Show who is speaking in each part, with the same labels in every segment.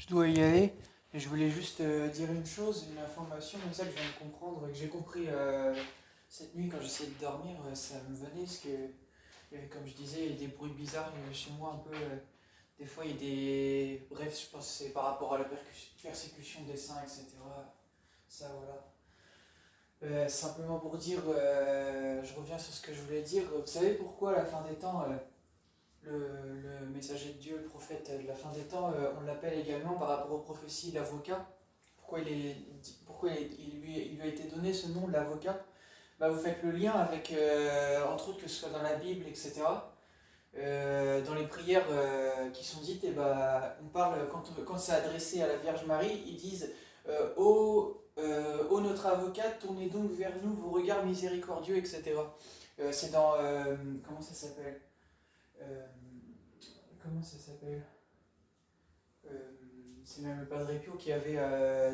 Speaker 1: Je dois y aller. Et je voulais juste dire une chose, une information comme ça que je viens de comprendre, que j'ai compris cette nuit quand j'essayais de dormir, ça me venait parce que, comme je disais, il y a des bruits bizarres chez moi un peu. Des fois, il y a des. Bref, je pense que c'est par rapport à la persécution des saints, etc. Ça, voilà. Simplement pour dire, je reviens sur ce que je voulais dire. Vous savez pourquoi à la fin des temps, le messager de Dieu, le prophète de la fin des temps, on l'appelle également par rapport aux prophéties l'avocat. Pourquoi il lui a été donné ce nom, l'avocat? Bah, vous faites le lien avec, entre autres, que ce soit dans la Bible, etc. Dans les prières qui sont dites, et bah, on parle, quand c'est adressé à la Vierge Marie, ils disent ô notre avocate, tournez donc vers nous vos regards miséricordieux, etc. C'est dans. Comment ça s'appelle? Euh, comment ça s'appelle? Euh, c'est même le Padre Pio qui avait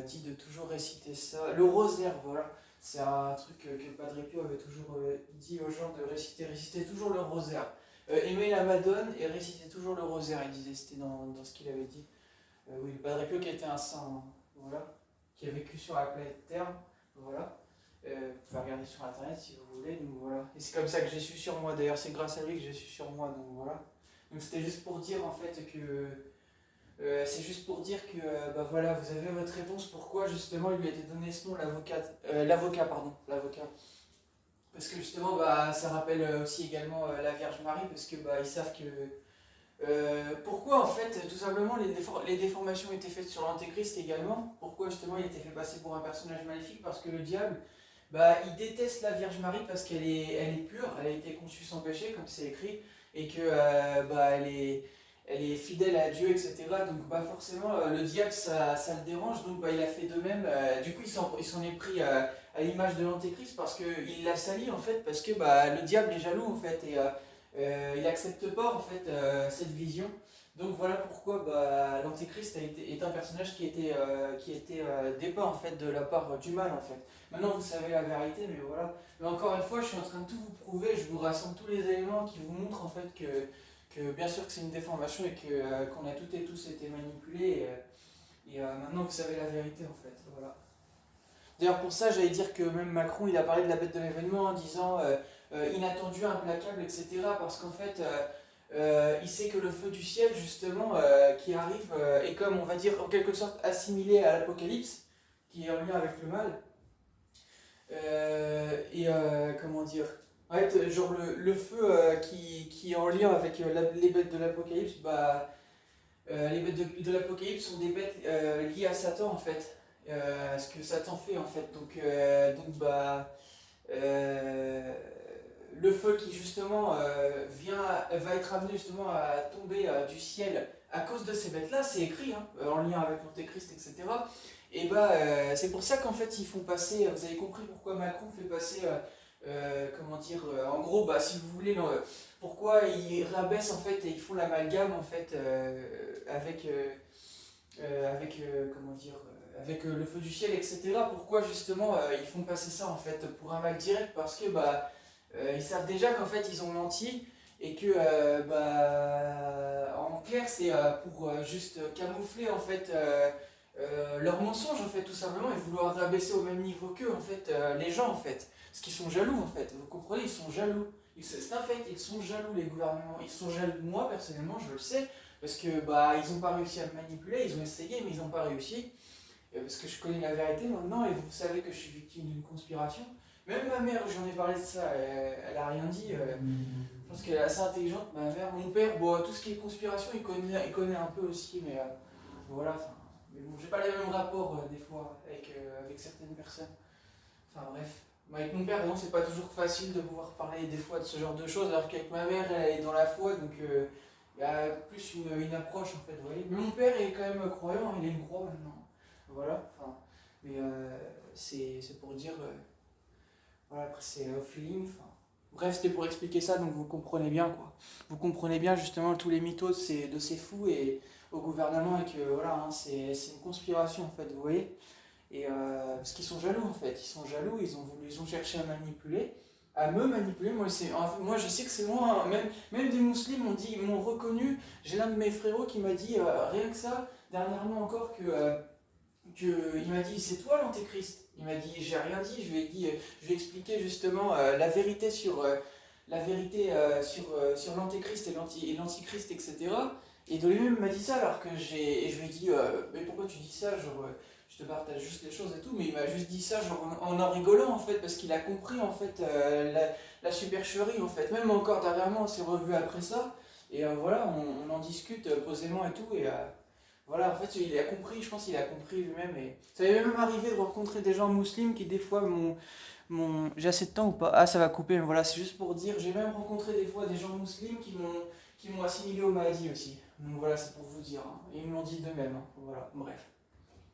Speaker 1: dit de toujours réciter ça. Le rosaire, voilà. C'est un truc que le Padre Pio avait toujours dit aux gens de réciter toujours le rosaire. Aimer la Madone et réciter toujours le rosaire, il disait, c'était dans ce qu'il avait dit. Oui, le Padre Pio qui était un saint, hein, voilà, qui a vécu sur la planète Terre, voilà. Vous pouvez regarder sur internet si vous voulez, donc voilà. Et c'est comme ça que j'ai su sur moi, d'ailleurs, c'est grâce à lui que j'ai su sur moi, donc voilà. Donc c'était juste pour dire en fait que c'est juste pour dire que bah voilà, vous avez votre réponse. Pourquoi justement il lui a été donné ce nom, l'avocat, pardon, l'avocat. Parce que justement, bah, ça rappelle aussi également la Vierge Marie, parce que bah, ils savent que pourquoi en fait, tout simplement, les déformations étaient faites sur l'Antéchrist également. Pourquoi justement il était fait passer pour un personnage maléfique? Parce que le diable, bah, il déteste la Vierge Marie parce elle est pure, elle a été conçue sans péché, comme c'est écrit, et que bah, elle est fidèle à Dieu, etc. Donc bah, forcément, le diable, ça le dérange, donc bah, il a fait de même. Du coup, il s'en est pris à l'image de l'Antéchrist parce qu'il l'a sali en fait, parce que bah, le diable est jaloux en fait, et il accepte pas en fait cette vision. Donc voilà pourquoi bah, l'Antéchrist est un personnage qui était dépeint en fait de la part du mal en fait. Maintenant vous savez la vérité, mais voilà. Mais encore une fois, je suis en train de tout vous prouver, je vous rassemble tous les éléments qui vous montrent en fait que bien sûr que c'est une déformation et qu'on a toutes et tous été manipulés. Et maintenant vous savez la vérité en fait. Voilà. D'ailleurs, pour ça, j'allais dire que même Macron, il a parlé de la bête de l'événement en disant inattendu, implacable, etc. Parce qu'en fait, il sait que le feu du ciel, justement, qui arrive, est comme, on va dire, en quelque sorte assimilé à l'Apocalypse, qui est en lien avec le mal. Comment dire? En fait, genre le feu qui est en lien avec les bêtes de l'Apocalypse, bah, les bêtes de l'Apocalypse sont des bêtes liées à Satan en fait. Ce que Satan fait en fait. Donc bah, euh, le feu qui justement va être amené justement à tomber du ciel à cause de ces bêtes-là, c'est écrit hein, en lien avec l'Antéchrist, etc. Et bah c'est pour ça qu'en fait ils font passer, vous avez compris pourquoi Macron fait passer, comment dire, en gros, bah si vous voulez, pourquoi ils rabaissent en fait et ils font l'amalgame en fait comment dire, avec le feu du ciel, etc. Pourquoi justement ils font passer ça en fait pour un mal direct? Parce que bah ils savent déjà qu'en fait ils ont menti et que bah en clair c'est pour juste camoufler en fait leur mensonge en fait tout simplement et vouloir rabaisser au même niveau qu'eux en fait les gens en fait. Parce qu'ils sont jaloux en fait, vous comprenez, ils sont jaloux. C'est un fait, ils sont jaloux les gouvernements. Ils sont jaloux de moi personnellement, je le sais, parce que bah ils n'ont pas réussi à me manipuler, ils ont essayé mais ils n'ont pas réussi. Parce que je connais la vérité maintenant et vous savez que je suis victime d'une conspiration. Même ma mère, j'en ai parlé de ça, elle a rien dit. Je pense qu'elle est assez intelligente, ma mère. Mon père, bon, tout ce qui est conspiration, il connaît un peu aussi, mais voilà. Mais bon, j'ai pas les mêmes rapports des fois avec certaines personnes. Enfin bref. Avec mon père, non, c'est pas toujours facile de pouvoir parler des fois de ce genre de choses, alors qu'avec ma mère, elle est dans la foi, donc il y a plus une approche en fait, vous voyez. Mais mon père est quand même croyant, il est une croix maintenant. Voilà, enfin, mais c'est pour dire, voilà, après c'est au feeling, enfin. Bref, c'était pour expliquer ça, donc vous comprenez bien, quoi. Vous comprenez bien justement tous les mythos de ces fous et au gouvernement et que voilà, hein, c'est une conspiration en fait, vous voyez. Et parce qu'ils sont jaloux en fait, ils sont jaloux, ils ont cherché à manipuler. À me manipuler, moi je sais que c'est moi, hein. Même des musulmans m'ont reconnu. J'ai l'un de mes frérots qui m'a dit, rien que ça, dernièrement encore, il m'a dit c'est toi l'antéchrist. Il m'a dit j'ai rien dit, je lui ai dit, je lui ai expliqué justement sur l'antéchrist et l'antichrist, etc. Et de lui-même m'a dit ça alors que et je lui ai dit mais pourquoi tu dis ça, genre je te partage juste les choses et tout, mais il m'a juste dit ça genre en rigolant en fait parce qu'il a compris en fait la supercherie en fait. Même encore dernièrement on s'est revu après ça et voilà on en discute posément et tout voilà, en fait, il a compris, je pense qu'il a compris lui-même. Et ça m'est même arrivé de rencontrer des gens musulmans qui, des fois, J'ai assez de temps ou pas? Ah, ça va couper, mais voilà, c'est juste pour dire. J'ai même rencontré des fois des gens musulmans qui m'ont assimilé au Mahdi aussi. Donc voilà, c'est pour vous dire, hein. Et ils me l'ont dit d'eux-mêmes, hein. Voilà, bref.